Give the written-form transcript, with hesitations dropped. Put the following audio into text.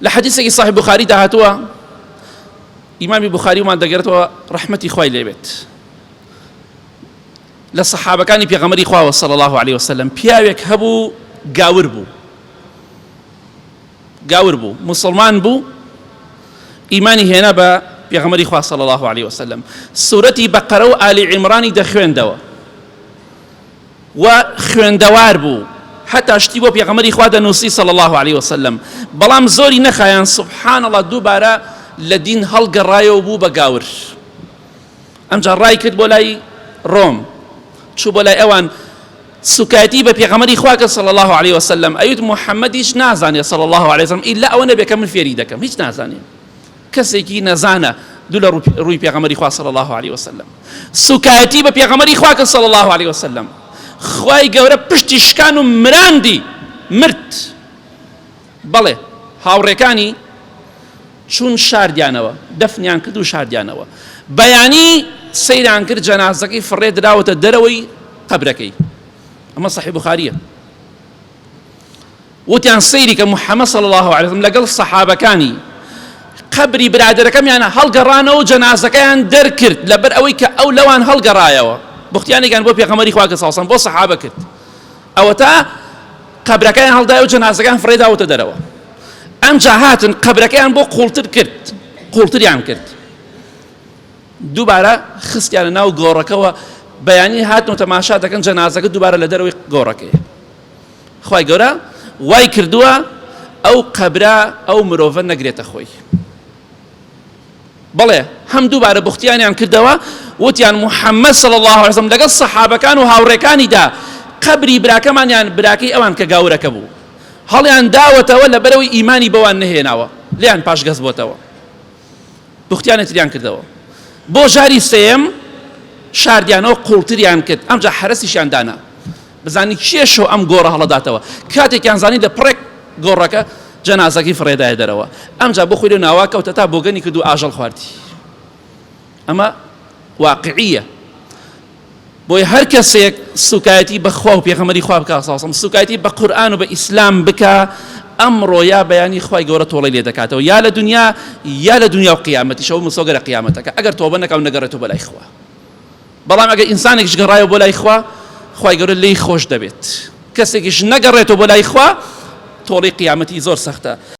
لحديث صحيح بخاري دهاتوا إمام بخاري وما دقرتوا رحمتي خوي ليبت للصحابة كان بيغمري خواه صلى الله عليه وسلم بياوك هبو قاور بو مسلمان بو إيماني هنا با بيغمري خواه صلى الله عليه وسلم سورة بقرة وآل عمران دخوين دوا وخوين دوار بو حتى اشتبوا بيغمري خواه نوسي صلى الله عليه وسلم بلام زوري نخيان سبحان الله دوبارا لدين هل قرايو بو بقاور أمجا راي كد بولاي روم شو بولاي اوان سكاتي بيغمري خواك صلى الله عليه وسلم أيوت محمد إيش نازاني صلى الله عليه وسلم إلا أولا بكمل في ريدكم هيش نازاني كسيكي نزانا دولا روي بيغمري خواك صلى الله عليه وسلم سكاتي بيغمري خواك صلى الله عليه وسلم خواي قورا بشتشكانو مراندي مرت بله هاوريكاني چون شاردیانەوە دەفنیان کرد و شاردیانەوە بەیانی سەیران کرد جەنازەکەی فڕێ دراوەتە دەرەوەی قەبرەکەی ئەمە صحیح بوخاریە وتیان سەیری کە محەممەد صلی الله عليه وسلم لەگەڵ سەحابەکانی قەبری برادەرەکەمیانە هەڵگەڕانەوە و جەنازەکەیان دەرکرد لەبەر ئەوەی کە ئەو لەوان هەڵگەڕایەوە بوختیانێکیان بۆ پێغەمبەری خوا سەڵسەڵام بۆ سەحابە کرد ئەوە تا قەبرەکەیان هەڵدایە و جەنازەکەیان فڕێ داوەتە دەرەوە ئەم جا هاتن قەبرەکەیان بۆ قوڵتریان کرد دووبارە خستیانە ناو گۆڕەکەەوە بەیانی هاتن و تەماشا دەکەن جەنازەکە دووبارە لە دەرەوەی گۆڕەکەی خوای گەورە وای کردووە ئەو قەبرە ئەو مرۆڤە نەگرێتە خۆی بەڵێ هەم دووبارە بوختیانیان کردەوە وتیان محەممەد صلی الله عليه وسلم لەگەڵ سەحابەکان و هاوڕێکانیدا قەبری براکەمانیان براکەی ئەوان کە گاورەکە بوو هەڵیان داوەتەوە لە بەرەوەی ئیمانی بەوان نەهێناوە لیان پاشگەز بۆتەوە بوختیانێتریان کردەوە بۆ ژاری سێم شاردیانەوە قوڵتریان کرد ئەمجا حرەسیشیان دانا بزانی کێشەوە ئەم گۆڕە هەڵەداتەوە کاتێکیان زانی لە پڕێک گۆڕەکە جەنازەکەی فڕێدایە دەرەوە ئەمجا بۆ خۆی لە ناوا کەوتە تا بۆگەنی کرد و ئاژەڵ خواردی ئەمە واقعیە بۆی هەر کەسێک سوکایەتی بەخوا و پێغەمبەری خوا بکە ساسم سوکایەتی بە قورئان و بە ئیسلام بکە ئەمڕۆ یا بەیانی خوای گەورە تۆڵەی لێ دەکاتەوە یا لە دنیا یا لە دنیا و قیامەتیشەوە مسۆگەرە قیامەتەکە ئەگەر تۆبە نەکاو نەگەڕێتەوە بەلای خوا بەڵام ئەگەر ئینسانێکیش گەڕایەوە بۆ لای خوا خوای گەورە لێی خۆش دەبێت کەسێکیش نەگەڕێتەوە بۆ لای خوا تۆڵەی قیامەتی زۆر سەختە